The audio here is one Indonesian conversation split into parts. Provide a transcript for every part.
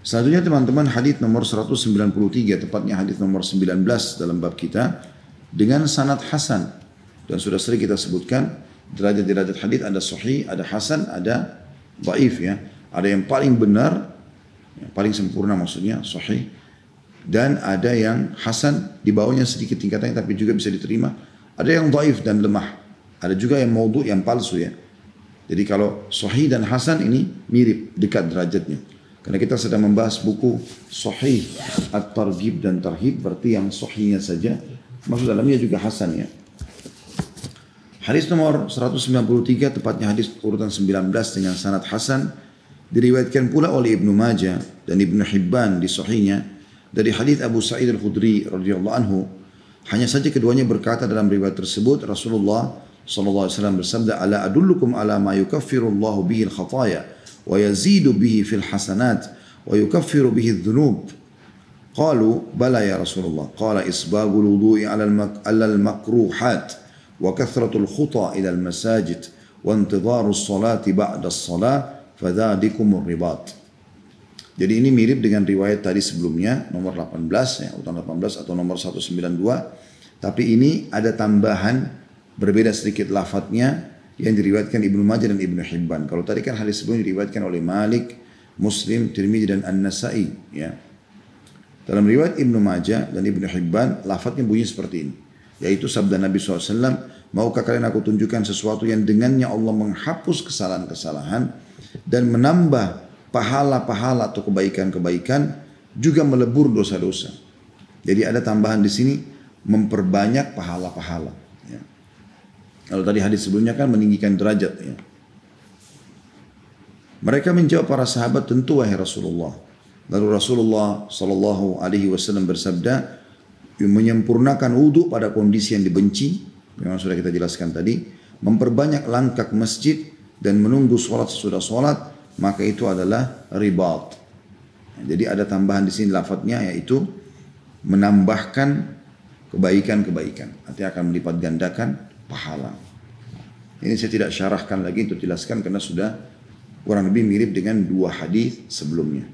Selanjutnya teman-teman hadis nomor 193, tepatnya hadis nomor 19 dalam bab kita dengan sanad hasan. Dan sudah sering kita sebutkan derajat-derajat hadis ada sahih, ada hasan, ada dhaif ya. Ada yang paling benar, yang paling sempurna maksudnya sahih, dan ada yang hasan di bawahnya sedikit tingkatannya tapi juga bisa diterima. Ada yang dhaif dan lemah. Ada juga yang maudhu, yang palsu ya. Jadi kalau sahih dan hasan ini mirip, dekat derajatnya. Karena kita sedang membahas buku Sahih At-Targhib dan Tarhib, berarti yang sahihnya saja, maksud dalamnya juga hasan ya. Hadis nomor 193, tepatnya hadis urutan 19 dengan sanad hasan, diriwayatkan pula oleh Ibnu Majah dan Ibnu Hibban di sahihnya dari hadis Abu Sa'id Al-Khudri radhiyallahu anhu. Hanya saja keduanya berkata dalam riwayat tersebut, Rasulullah sallallahu alaihi wasallam bersabda, "Ala adullukum ala ma yukaffiru Allahu bihi al-khataya wa yazidu bihi fil hasanat wa yukaffiru bihi adh-dhunub." Qalu, "Bala ya Rasulullah." Qala, "Isbagul wudu'i 'ala al-makruhat wa kathratul khuta ila al-masajid wa intidharu as-salati ba'da as-salah fadhalikumur ribat." Jadi ini mirip dengan riwayat tadi sebelumnya nomor 18 ya, urutan 18 atau nomor 192, tapi ini ada tambahan berbeda sedikit lafadznya yang diriwayatkan Ibnu Majah dan Ibnu Hibban. Kalau tadi kan hadis sebelumnya diriwayatkan oleh Malik, Muslim, Tirmidzi dan An-Nasa'i ya. Dalam riwayat Ibnu Majah dan Ibnu Hibban lafadznya bunyi seperti ini, yaitu sabda Nabi SAW, "Maukah kalian aku tunjukkan sesuatu yang dengannya Allah menghapus kesalahan-kesalahan dan menambah pahala-pahala atau kebaikan-kebaikan, juga melebur dosa-dosa." Jadi ada tambahan di sini, memperbanyak pahala-pahala. Ya. Kalau tadi hadis sebelumnya kan meninggikan derajat. Ya. Mereka menjawab para sahabat, "Tentu wahai Rasulullah." Lalu Rasulullah Sallallahu Alaihi Wasallam bersabda, menyempurnakan wudhu pada kondisi yang dibenci, memang sudah kita jelaskan tadi, memperbanyak langkah ke masjid dan menunggu sholat sesudah sholat, maka itu adalah ribat. Jadi ada tambahan di sini lafadznya, yaitu menambahkan kebaikan-kebaikan. Artinya akan melipat gandakan pahala. Ini saya tidak syarahkan lagi untuk jelaskan karena sudah kurang lebih mirip dengan dua hadis sebelumnya.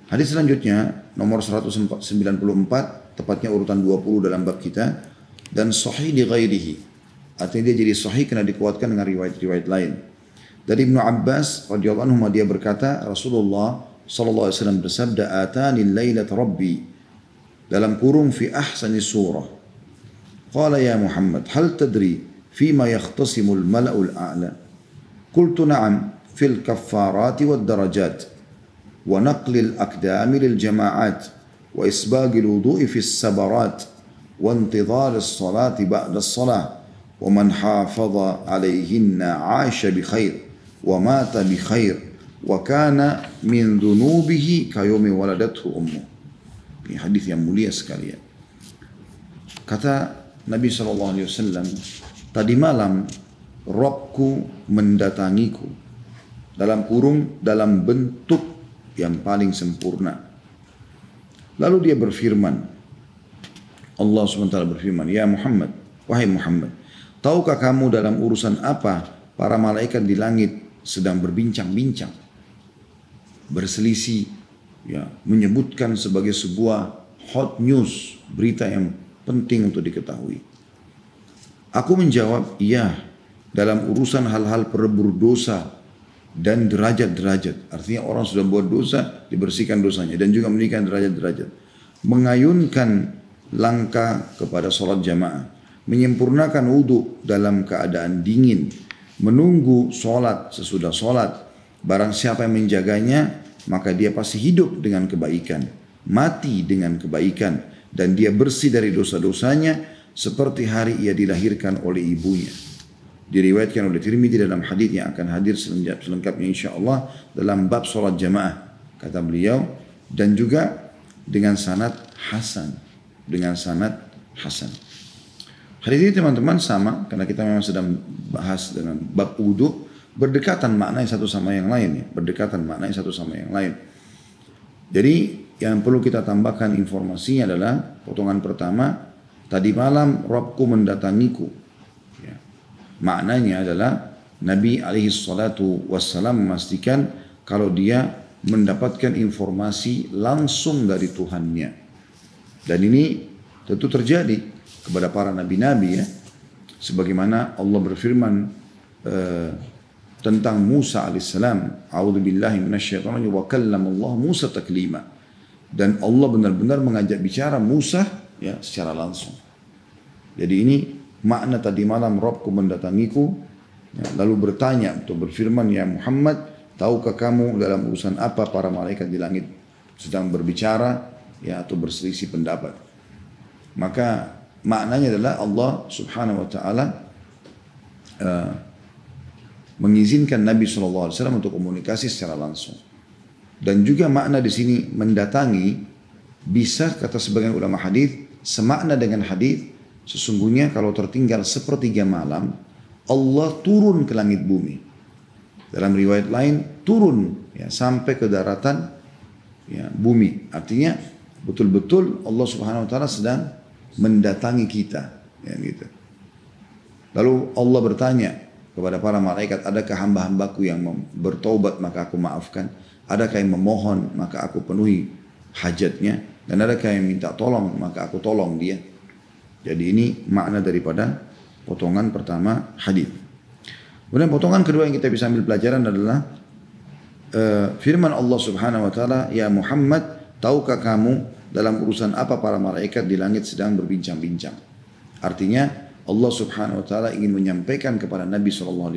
Hadis selanjutnya nomor 194, tepatnya urutan 20 dalam bab kita, dan sahih li ghairihi. Artinya dia jadi sahih karena dikuatkan dengan riwayat-riwayat lain. Dari Ibnu Abbas radhiyallahu anhu dia berkata, Rasulullah sallallahu alaihi wasallam bersabda, "Atani lailat Rabbi," dalam kurung fi ahsani surah. Qala ya Muhammad, "Hal tadri fima yakhtasimu al-mala'u al-a'la?" Qultu na'am, fil kaffarati wad darajat wa naqli al-aqdami lil jama'at wa isbaghi al-wudu'i fi as-sabarat wa intidhar as-salati ba'da as-salah wa man hafaza 'alayhinna 'asha bi khair wa mata bi khair wa kana min dhunubihi kayawmi waladathu ummu. Ini hadis yang mulia sekali ya. Kata Nabi SAW, "Tadi malam Rabbku mendatangiku," dalam kurung, dalam bentuk yang paling sempurna. Lalu dia berfirman, Allah SWT berfirman, "Ya Muhammad, wahai Muhammad, tahukah kamu dalam urusan apa para malaikat di langit sedang berbincang-bincang, berselisih, ya, menyebutkan sebagai sebuah hot news, berita yang penting untuk diketahui?" Aku menjawab, "Iya, dalam urusan hal-hal pelebur dosa dan derajat-derajat." Artinya orang sudah buat dosa, dibersihkan dosanya, dan juga meninggikan derajat-derajat. Mengayunkan langkah kepada sholat jamaah, menyempurnakan wudhu dalam keadaan dingin, menunggu sholat sesudah sholat. Barang siapa yang menjaganya, maka dia pasti hidup dengan kebaikan, mati dengan kebaikan, dan dia bersih dari dosa-dosanya seperti hari ia dilahirkan oleh ibunya. Diriwayatkan oleh Tirmidzi dalam hadis yang akan hadir selengkapnya insyaallah dalam bab sholat jamaah, kata beliau, dan juga dengan sanad hasan, dengan sanad hasan. Hadis ini teman-teman sama, karena kita memang sedang bahas dengan bab wudu, berdekatan maknanya satu sama yang lain ya, berdekatan maknanya satu sama yang lain. Jadi yang perlu kita tambahkan informasinya adalah potongan pertama, tadi malam Rabbku mendatangiku. Ya. Maknanya adalah Nabi alaihi salatu wassalam memastikan kalau dia mendapatkan informasi langsung dari Tuhannya. Dan ini tentu terjadi kepada para nabi-nabi ya. Sebagaimana Allah berfirman tentang Musa alaihissalam, a'udzubillahi minasyaitonir wa kallamallahu Musa taklima. Dan Allah benar-benar mengajak bicara Musa ya secara langsung. Jadi ini makna tadi malam Rabbku mendatangiku ya, lalu bertanya atau berfirman, ya Muhammad, tahukah kamu dalam urusan apa para malaikat di langit sedang berbicara ya atau berselisih pendapat. Maka maknanya adalah Allah subhanahu wa ta'ala mengizinkan Nabi SAW untuk komunikasi secara langsung. Dan juga makna di sini mendatangi bisa kata sebagian ulama hadis semakna dengan hadis sesungguhnya kalau tertinggal sepertiga malam Allah turun ke langit bumi. Dalam riwayat lain turun ya, sampai ke daratan ya, bumi. Artinya betul-betul Allah Subhanahu Wa Taala sedang mendatangi kita. Ya, gitu. Lalu Allah bertanya kepada para malaikat, adakah hamba-hambaku yang bertaubat maka aku maafkan? Adakah yang memohon maka aku penuhi hajatnya? Dan adakah yang minta tolong maka aku tolong dia? Jadi ini makna daripada potongan pertama hadis. Kemudian potongan kedua yang kita bisa ambil pelajaran adalah firman Allah Subhanahu Wa Taala, ya Muhammad, tahukah kamu dalam urusan apa para malaikat di langit sedang berbincang-bincang? Artinya Allah Subhanahu Wa Taala ingin menyampaikan kepada Nabi SAW,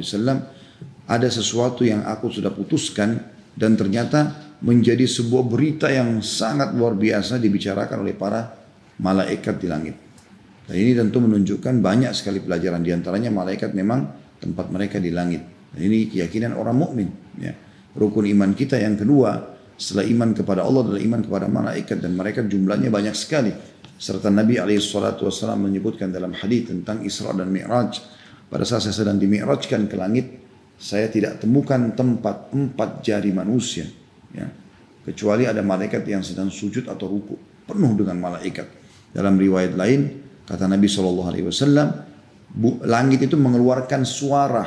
ada sesuatu yang aku sudah putuskan dan ternyata menjadi sebuah berita yang sangat luar biasa dibicarakan oleh para malaikat di langit. Dan ini tentu menunjukkan banyak sekali pelajaran, diantaranya malaikat memang tempat mereka di langit. Dan ini keyakinan orang mukmin. Ya. Rukun iman kita yang kedua setelah iman kepada Allah adalah iman kepada malaikat, dan mereka jumlahnya banyak sekali. Serta Nabi SAW menyebutkan dalam hadis tentang Isra dan Mi'raj, pada saat saya sedang dimi'rajkan ke langit, saya tidak temukan tempat 4 jari manusia, ya, kecuali ada malaikat yang sedang sujud atau ruku, penuh dengan malaikat. Dalam riwayat lain kata Nabi SAW, langit itu mengeluarkan suara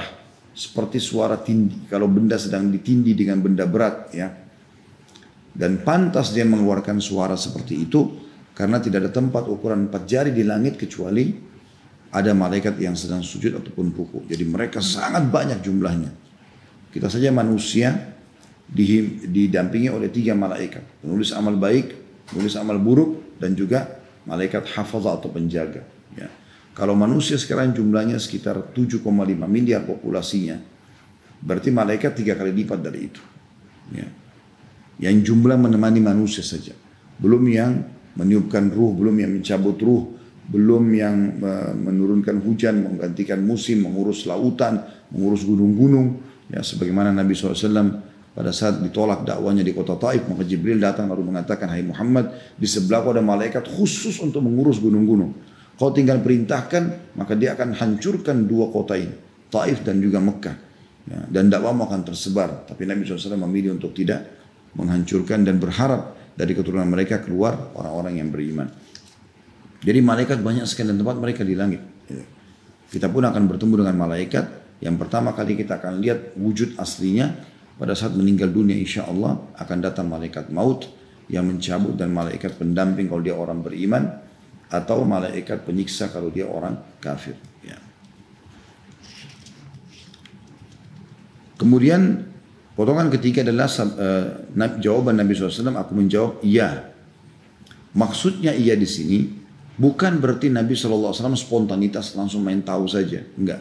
seperti suara tindih kalau benda sedang ditindih dengan benda berat, ya. Dan pantas dia mengeluarkan suara seperti itu karena tidak ada tempat ukuran 4 jari di langit kecuali ada malaikat yang sedang sujud ataupun ruku. Jadi mereka sangat banyak jumlahnya. Kita saja manusia didampingi oleh 3 malaikat, penulis amal baik, penulis amal buruk, dan juga malaikat hafazah atau penjaga. Ya. Kalau manusia sekarang jumlahnya sekitar 7,5 miliar populasinya, berarti malaikat 3 kali lipat dari itu. Ya. Yang jumlah menemani manusia saja, belum yang meniupkan ruh, belum yang mencabut ruh, belum yang menurunkan hujan, menggantikan musim, mengurus lautan, mengurus gunung-gunung. Ya, sebagaimana Nabi SAW pada saat ditolak dakwanya di kota Taif, maka Jibril datang lalu mengatakan, hai Muhammad, di sebelahku ada malaikat khusus untuk mengurus gunung-gunung. Kau tinggal perintahkan, maka dia akan hancurkan 2 kota ini, Taif dan juga Mekah. Ya, dan dakwamu akan tersebar. Tapi Nabi SAW memilih untuk tidak menghancurkan dan berharap dari keturunan mereka keluar orang-orang yang beriman. Jadi malaikat banyak sekali dan tempat mereka di langit. Kita pun akan bertemu dengan malaikat. Yang pertama kali kita akan lihat wujud aslinya pada saat meninggal dunia, insya Allah akan datang malaikat maut yang mencabut, dan malaikat pendamping kalau dia orang beriman, atau malaikat penyiksa kalau dia orang kafir. Ya. Kemudian potongan ketiga adalah jawaban Nabi SAW. Aku menjawab iya. Maksudnya iya di sini bukan berarti Nabi SAW spontanitas langsung main tahu saja, enggak.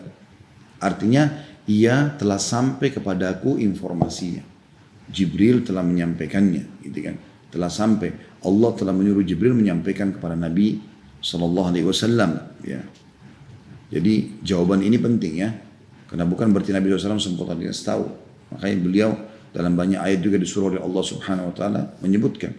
Artinya ia telah sampai kepadaku informasinya. Jibril telah menyampaikannya, gitu kan? Telah sampai. Allah telah menyuruh Jibril menyampaikan kepada Nabi SAW. Ya. Jadi jawaban ini penting ya, karena bukan berarti Nabi SAW spontanitas tahu. Makanya beliau dalam banyak ayat juga disuruh oleh Allah Subhanahu Wa Taala menyebutkan.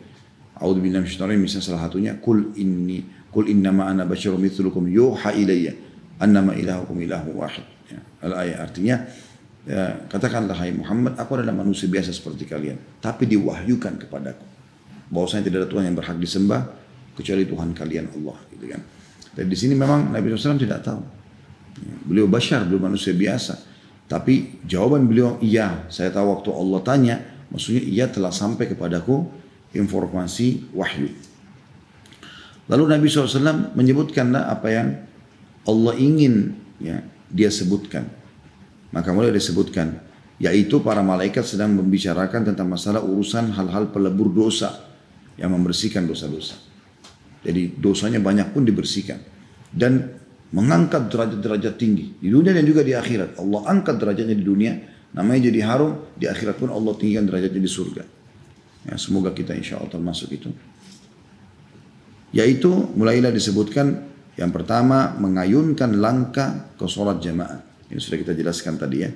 A'udzubillahi minasyaitonir rajim, misalnya salah satunya, Kul innama ana basyarum mithlukum yuha ilayya annama ilahukum ilahu wahid. Ya, al-ayat artinya ya, katakanlah hai Muhammad, aku adalah manusia biasa seperti kalian, tapi diwahyukan kepadaku bahwasanya tidak ada Tuhan yang berhak disembah kecuali Tuhan kalian Allah, gitu kan. Dan di sini memang Nabi SAW tidak tahu. Ya, beliau basyar, beliau manusia biasa. Tapi jawaban beliau, iya, saya tahu waktu Allah tanya, Maksudnya ia telah sampai kepadaku informasi wahyu. Lalu Nabi SAW menyebutkanlah apa yang Allah ingin ya, dia sebutkan. Maka mulai disebutkan, yaitu para malaikat sedang membicarakan tentang masalah urusan hal-hal pelebur dosa yang membersihkan dosa-dosa. Jadi dosanya banyak pun dibersihkan. Dan mengangkat derajat-derajat tinggi di dunia dan juga di akhirat. Allah angkat derajatnya di dunia, namanya jadi harum, di akhirat pun Allah tinggikan derajatnya di surga. Ya, semoga kita insya Allah termasuk itu. Yaitu mulailah disebutkan yang pertama mengayunkan langkah ke sholat jamaah. Ini sudah kita jelaskan tadi ya.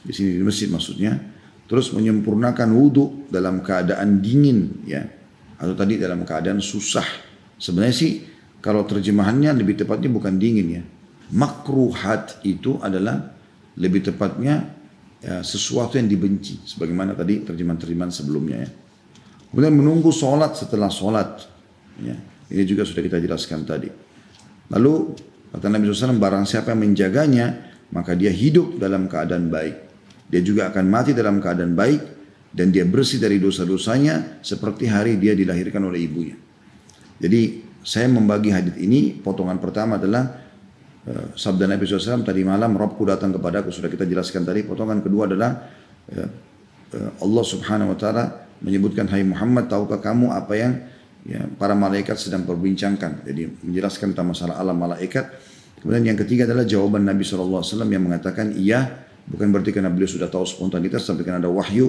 Di sini di masjid maksudnya. Terus menyempurnakan wudhu dalam keadaan dingin ya. Atau tadi dalam keadaan susah. Sebenarnya sih kalau terjemahannya lebih tepatnya bukan dingin ya. Makruhat itu adalah lebih tepatnya ya, sesuatu yang dibenci. Sebagaimana tadi terjemahan-terjemahan sebelumnya ya. Kemudian menunggu sholat setelah sholat. Ya. Ini juga sudah kita jelaskan tadi. Lalu kata Nabi SAW, barang siapa yang menjaganya, maka dia hidup dalam keadaan baik. Dia juga akan mati dalam keadaan baik. Dan dia bersih dari dosa-dosanya seperti hari dia dilahirkan oleh ibunya. Jadi saya membagi hadis ini, potongan pertama adalah sabda Nabi SAW tadi malam, Rabbku datang kepadaku, sudah kita jelaskan tadi. Potongan kedua adalah Allah Subhanahu Wa Taala menyebutkan, hai Muhammad, tahukah kamu apa yang ya, para malaikat sedang perbincangkan. Jadi menjelaskan tentang masalah alam malaikat. Kemudian yang ketiga adalah jawaban Nabi SAW yang mengatakan iya, bukan berarti karena beliau sudah tahu spontanitas, tapi karena ada wahyu.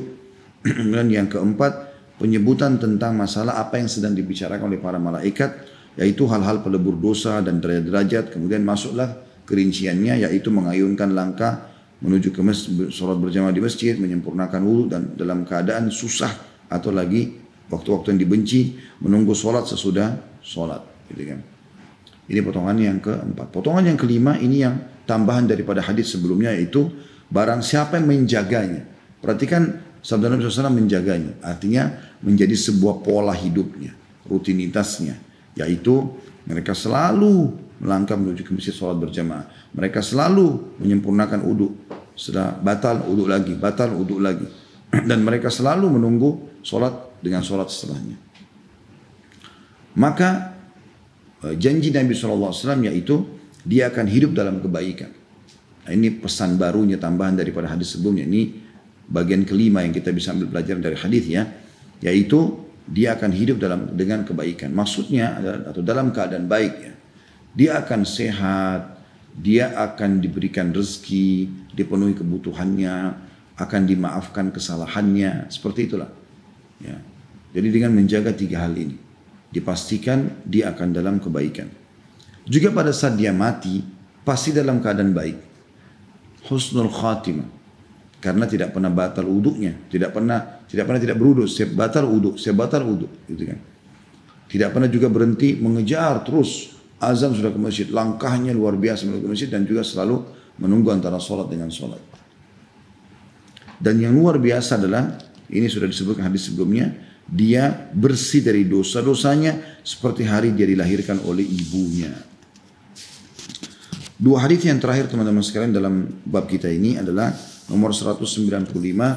Kemudian yang keempat, penyebutan tentang masalah apa yang sedang dibicarakan oleh para malaikat, yaitu hal-hal pelebur dosa dan derajat-derajat. Kemudian masuklah kerinciannya, yaitu mengayunkan langkah menuju ke masjid, sholat berjamaah di masjid, menyempurnakan wudhu dan dalam keadaan susah atau lagi waktu-waktu yang dibenci, menunggu sholat sesudah sholat. Gitu kan. Ini potongan yang keempat. Potongan yang kelima ini yang tambahan daripada hadis sebelumnya, yaitu barang siapa yang menjaganya. Perhatikan sabda Nabi SAW, menjaganya. Artinya menjadi sebuah pola hidupnya, rutinitasnya. Yaitu mereka selalu melangkah menuju ke masjid sholat berjamaah. Mereka selalu menyempurnakan uduk. Sudah batal uduk lagi, batal uduk lagi. Dan mereka selalu menunggu sholat dengan sholat setelahnya. Maka janji Nabi SAW yaitu dia akan hidup dalam kebaikan. Nah, ini pesan barunya, tambahan daripada hadis sebelumnya. Ini bagian kelima yang kita bisa ambil pelajaran dari hadis ya, yaitu dia akan hidup dengan kebaikan. Maksudnya atau dalam keadaan baik ya. Dia akan sehat, dia akan diberikan rezeki, dipenuhi kebutuhannya, akan dimaafkan kesalahannya, seperti itulah. Ya. Jadi dengan menjaga tiga hal ini, dipastikan dia akan dalam kebaikan. Juga pada saat dia mati, pasti dalam keadaan baik. Husnul khatimah. Karena tidak pernah batal uduknya, tidak pernah tidak beruduk, setiap batal uduk, gitu kan. Tidak pernah juga berhenti mengejar terus. Azan sudah ke masjid, langkahnya luar biasa menuju ke masjid dan juga selalu menunggu antara sholat dengan sholat. Dan yang luar biasa adalah, ini sudah disebutkan hadis sebelumnya, dia bersih dari dosa-dosanya seperti hari dia dilahirkan oleh ibunya. Dua hadis yang terakhir teman-teman sekalian dalam bab kita ini adalah nomor 195,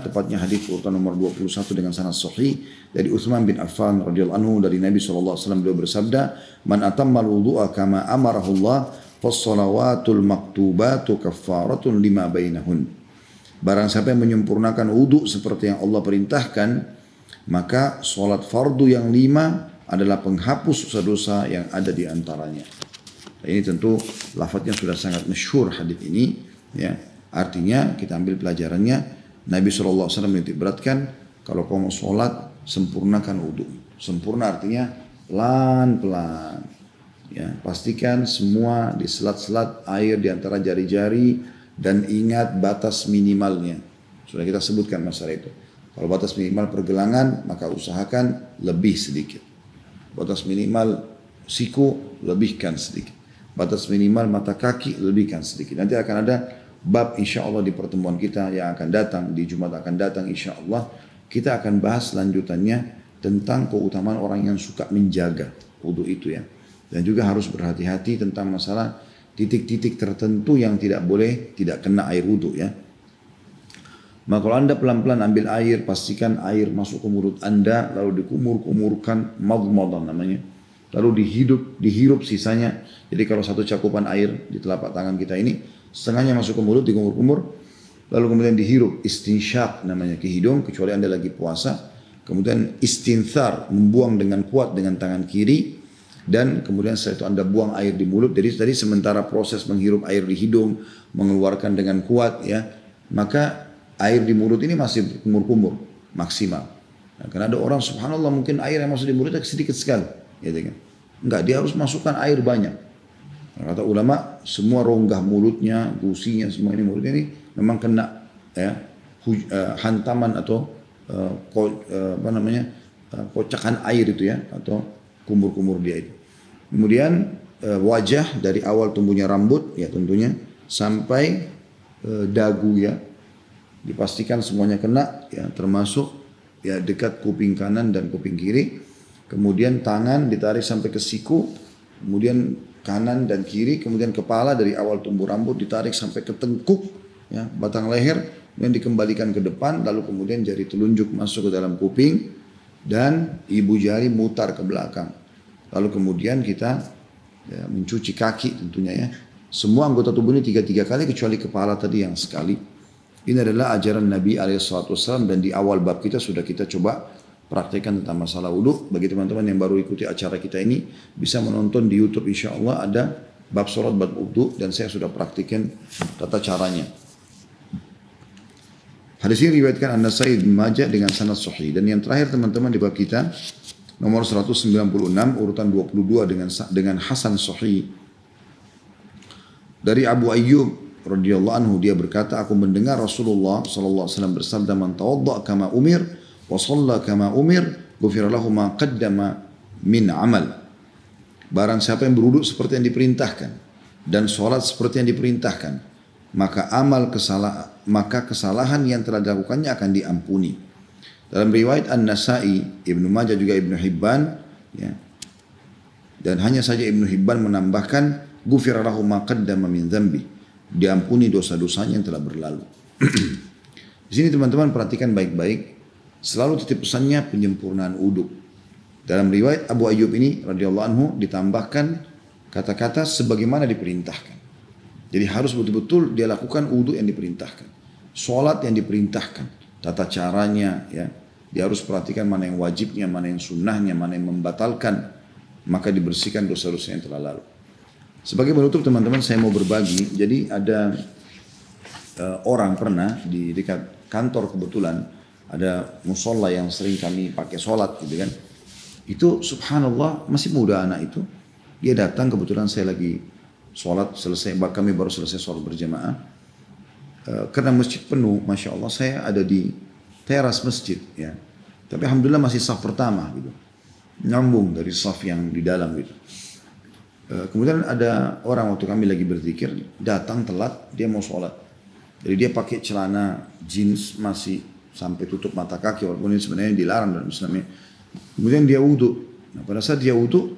tepatnya hadis urutan nomor 21 dengan sanad sahih dari Utsman bin Affan radhiyallahu anhu dari Nabi SAW. Beliau bersabda, man atammal wudu'a kama amarahullah fas-salawatul maktubatu kaffaratun lima bainahun. Barang siapa yang menyempurnakan wudu seperti yang Allah perintahkan, maka sholat fardu yang 5 adalah penghapus dosa-dosa yang ada di antaranya. Nah, ini tentu lafadznya sudah sangat masyhur hadis ini ya. Artinya kita ambil pelajarannya, Nabi SAW menitik beratkan, kalau kau mau sholat, sempurnakan wudhu. Sempurna artinya pelan-pelan. Ya, pastikan semua di selat-selat air di antara jari-jari dan ingat batas minimalnya. Sudah kita sebutkan masalah itu. Kalau batas minimal pergelangan, maka usahakan lebih sedikit. Batas minimal siku, lebihkan sedikit. Batas minimal mata kaki, lebihkan sedikit. Nanti akan ada bab insya Allah di pertemuan kita yang akan datang, di Jumat akan datang insya Allah, kita akan bahas lanjutannya tentang keutamaan orang yang suka menjaga wudhu itu ya. Dan juga harus berhati-hati tentang masalah titik-titik tertentu yang tidak boleh tidak kena air wudhu ya. Maka kalau Anda pelan-pelan ambil air, pastikan air masuk ke mulut Anda, lalu dikumur-kumurkan, madmadah namanya. Lalu dihirup sisanya. Jadi kalau satu cakupan air di telapak tangan kita ini, setengahnya masuk ke mulut, dikumur-kumur, lalu kemudian dihirup, istinsyak namanya ke hidung, kecuali Anda lagi puasa. Kemudian istinthar, membuang dengan kuat dengan tangan kiri, dan kemudian setelah itu Anda buang air di mulut. Jadi tadi sementara proses menghirup air di hidung, mengeluarkan dengan kuat ya, maka air di mulut ini masih kumur-kumur maksimal. Nah, karena ada orang subhanallah mungkin air yang masuk di mulutnya sedikit sekali, gitu kan? Enggak, dia harus masukkan air banyak. Nah, kata ulama semua rongga mulutnya, gusinya, semua ini mulutnya ini memang kena ya hantaman atau kocakan air itu ya, atau kumur-kumur dia itu. Kemudian wajah dari awal tumbuhnya rambut ya tentunya sampai dagu ya, dipastikan semuanya kena ya, termasuk ya dekat kuping kanan dan kuping kiri. Kemudian tangan ditarik sampai ke siku, kemudian kanan dan kiri, kemudian kepala dari awal tumbuh rambut ditarik sampai ke tengkuk ya, batang leher, kemudian dikembalikan ke depan, lalu kemudian jari telunjuk masuk ke dalam kuping dan ibu jari mutar ke belakang. Lalu kemudian kita ya, mencuci kaki tentunya ya. Semua anggota tubuh ini 3 kali kecuali kepala tadi yang sekali. Ini adalah ajaran Nabi SAW dan di awal bab kita sudah kita coba praktekkan tentang masalah wudhu. Bagi teman-teman yang baru ikuti acara kita ini bisa menonton di YouTube, insya Allah ada bab sholat, bab wudhu, dan saya sudah praktikkan tata caranya. Hadis ini riwayatkan An-Nasai bin Majah dengan sanad sahih. Dan yang terakhir teman-teman di bab kita nomor 196 urutan 22 dengan hasan sahih. Dari Abu Ayyub radhiyallahu anhu, dia berkata, aku mendengar Rasulullah sallallahu alaihi wasallam bersabda, man tawadda kama umir wa shalla kama umir ghufira lahu ma qaddama min amal. Barang siapa yang berwudu seperti yang diperintahkan dan salat seperti yang diperintahkan, maka kesalahan yang telah dilakukannya akan diampuni. Dalam riwayat An-Nasai, Ibnu Majah juga Ibnu Hibban ya. Dan hanya saja Ibnu Hibban menambahkan ghufira lahu ma qaddama min dzambi, diampuni dosa-dosanya yang telah berlalu. Di sini teman-teman perhatikan baik-baik, selalu titip pesannya penyempurnaan wudu. Dalam riwayat Abu Ayyub ini radhiyallahu anhu ditambahkan kata-kata sebagaimana diperintahkan. Jadi harus betul-betul dia lakukan wudu yang diperintahkan, sholat yang diperintahkan, tata caranya ya. Dia harus perhatikan mana yang wajibnya, mana yang sunnahnya, mana yang membatalkan, maka dibersihkan dosa-dosa yang telah lalu. Sebagai penutup teman-teman saya mau berbagi. Jadi ada orang pernah di dekat kantor kebetulan ada musola yang sering kami pakai sholat gitu kan. Itu subhanallah masih muda anak itu. Dia datang kebetulan saya lagi sholat selesai, kami baru selesai sholat berjamaah. Karena masjid penuh, masya Allah saya ada di teras masjid ya. Tapi alhamdulillah masih saf pertama gitu. Nyambung dari saf yang di dalam gitu. Kemudian ada orang waktu kami lagi berzikir datang telat, dia mau sholat. Jadi dia pakai celana jeans masih sampai tutup mata kaki, walaupun ini sebenarnya dilarang dalam Islam. Kemudian dia wudhu. Nah, pada saat dia wudhu,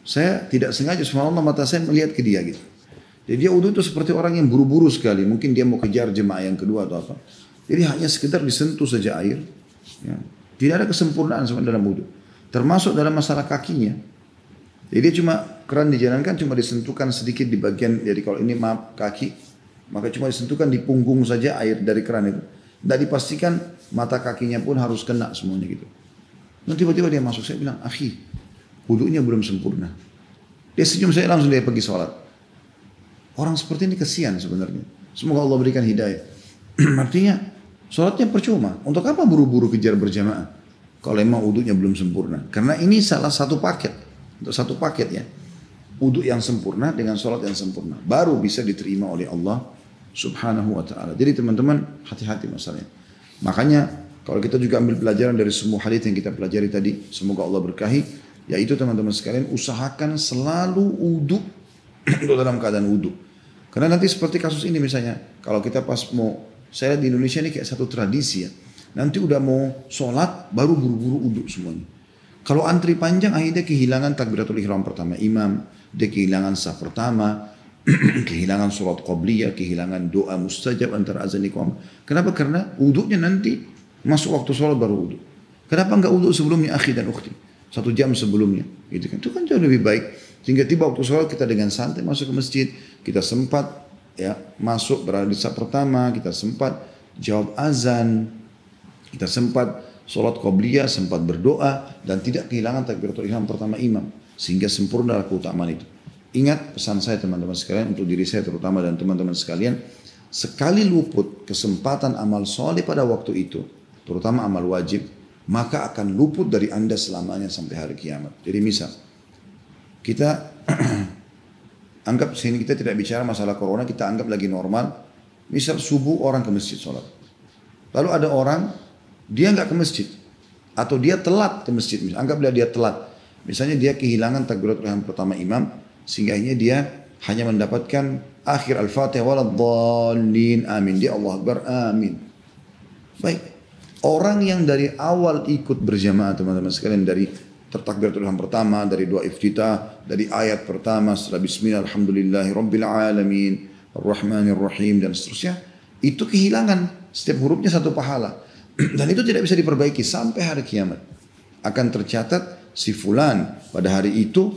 saya tidak sengaja subhanallah mata saya melihat ke dia gitu. Jadi dia wudhu itu seperti orang yang buru-buru sekali. Mungkin dia mau kejar jemaah yang kedua atau apa. Jadi hanya sekedar disentuh saja air. Ya. Tidak ada kesempurnaan sebenarnya dalam wudhu. Termasuk dalam masalah kakinya. Jadi dia cuma keran dijalankan cuma disentuhkan sedikit di bagian. Jadi kalau ini maaf kaki, maka cuma disentuhkan di punggung saja air dari keran itu. Tidak dipastikan mata kakinya pun harus kena semuanya gitu. Dan tiba-tiba dia masuk, saya bilang, akhi, wudhunya belum sempurna. Dia senyum, saya langsung dia pergi sholat. Orang seperti ini kesian sebenarnya. Semoga Allah berikan hidayah. Artinya sholatnya percuma. Untuk apa buru-buru kejar berjamaah kalau memang wudhunya belum sempurna? Karena ini salah satu paket. Untuk satu paket ya. Wudhu yang sempurna dengan sholat yang sempurna. Baru bisa diterima oleh Allah subhanahu wa ta'ala. Jadi teman-teman hati-hati masalahnya. Makanya kalau kita juga ambil pelajaran dari semua hadits yang kita pelajari tadi, semoga Allah berkahi, yaitu teman-teman sekalian usahakan selalu wudhu dalam keadaan wudhu. Karena nanti seperti kasus ini misalnya, kalau kita pas mau, saya lihat di Indonesia ini kayak satu tradisi ya, nanti udah mau sholat baru buru-buru wudhu semuanya. Kalau antri panjang akhirnya kehilangan takbiratul ihram pertama imam, dia kehilangan saf pertama, kehilangan sholat qabliyah, kehilangan doa mustajab antara azan iqamah. Kenapa? Karena wudhunya nanti masuk waktu sholat baru wudhu. Kenapa enggak wudhu sebelumnya akhi dan ukhti? 1 jam sebelumnya, gitu kan? Itu kan jauh lebih baik. Sehingga tiba waktu sholat kita dengan santai masuk ke masjid, kita sempat ya masuk berada di saat pertama, kita sempat jawab azan, kita sempat sholat qabliyah, sempat berdoa dan tidak kehilangan takbiratul ihram pertama imam, sehingga sempurna keutamaan itu. Ingat pesan saya teman-teman sekalian, untuk diri saya terutama dan teman-teman sekalian, sekali luput kesempatan amal soleh pada waktu itu, terutama amal wajib, maka akan luput dari Anda selamanya sampai hari kiamat. Jadi misal kita anggap sini kita tidak bicara masalah corona, kita anggap lagi normal. Misal subuh orang ke masjid sholat. Lalu ada orang, dia nggak ke masjid. Atau dia telat ke masjid. Anggaplah dia telat. Misalnya dia kehilangan takbiratul ihram pertama imam. Sehingga dia hanya mendapatkan akhir al-fatihah waladhdallin amin. Dia Allah Akbar amin. Baik. Orang yang dari awal ikut berjamaah teman-teman sekalian, dari takbiratul ihram pertama, dari doa iftitah, dari ayat pertama setelah bismillah alhamdulillahi rabbil alamin arrahmanir rahim dan seterusnya, itu kehilangan setiap hurufnya 1 pahala. Dan itu tidak bisa diperbaiki sampai hari kiamat. Akan tercatat si fulan pada hari itu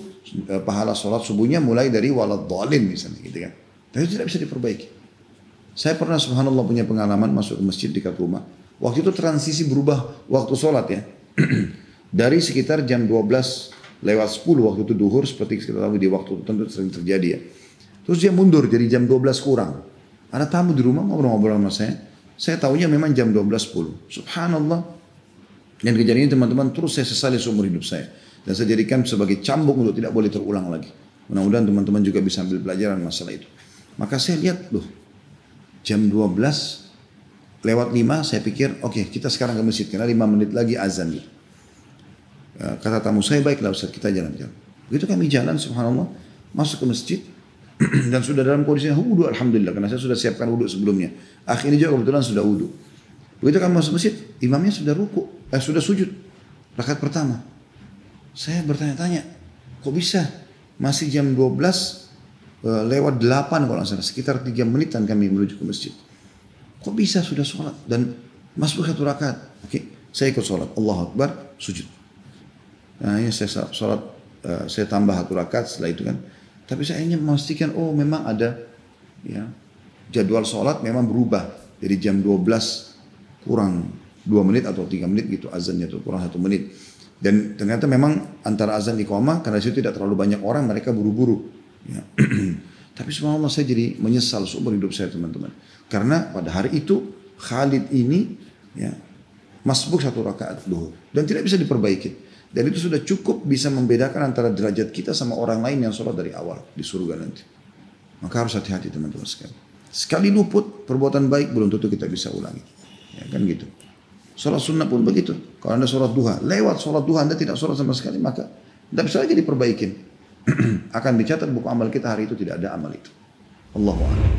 pahala sholat subuhnya mulai dari waladhdallin misalnya, gitu kan. Dan itu tidak bisa diperbaiki. Saya pernah subhanallah punya pengalaman masuk ke masjid dekat rumah. Waktu itu transisi berubah waktu sholat ya. Dari sekitar jam 12 lewat 10 waktu itu duhur, seperti kita tahu di waktu tentu sering terjadi ya. Terus dia mundur jadi jam 12 kurang. Ada tamu di rumah ngobrol-ngobrol sama saya. Saya tahunya memang jam 12.10. Subhanallah. Dan kejadian ini teman-teman terus saya sesali seumur hidup saya. Dan saya jadikan sebagai cambuk untuk tidak boleh terulang lagi. Mudah-mudahan teman-teman juga bisa ambil pelajaran masalah itu. Maka saya lihat loh, jam 12 lewat 5 saya pikir oke, kita sekarang ke masjid karena 5 menit lagi azan gitu. Kata tamu saya, baiklah Ustaz, kita jalan-jalan. Begitu kami jalan subhanallah masuk ke masjid dan sudah dalam kondisi wudhu alhamdulillah, karena saya sudah siapkan wudhu sebelumnya. Ini juga kebetulan sudah wudhu. Begitu kami masuk masjid, imamnya sudah ruku, sudah sujud rakaat pertama. Saya bertanya-tanya, kok bisa masih jam 12 lewat 8 kalau nggak salah, sekitar 3 menitan kami menuju ke masjid. Kok bisa sudah sholat dan masuk 1 rakaat? Oke, saya ikut sholat. Allahu Akbar, sujud. Nah ini saya sholat, saya tambah 1 rakaat setelah itu kan. Tapi saya ingin memastikan, oh memang ada ya jadwal sholat memang berubah dari jam 12 kurang 2 menit atau 3 menit gitu azannya tuh kurang 1 menit. Dan ternyata memang antara azan iqamah karena situ tidak terlalu banyak orang, mereka buru-buru. Ya. Tapi subhanallah saya jadi menyesal seumur hidup saya teman-teman. Karena pada hari itu Khalid ini ya masbuk 1 rakaat duhur dan tidak bisa diperbaiki. Dan itu sudah cukup bisa membedakan antara derajat kita sama orang lain yang sholat dari awal di surga nanti. Maka harus hati-hati teman-teman sekalian. Sekali luput perbuatan baik belum tentu kita bisa ulangi. Ya kan gitu. Sholat sunnah pun begitu. Kalau Anda sholat duha, lewat sholat duha Anda tidak sholat sama sekali, maka tidak bisa lagi diperbaikin. Akan dicatat buku amal kita hari itu tidak ada amal itu. Allahu a'lam.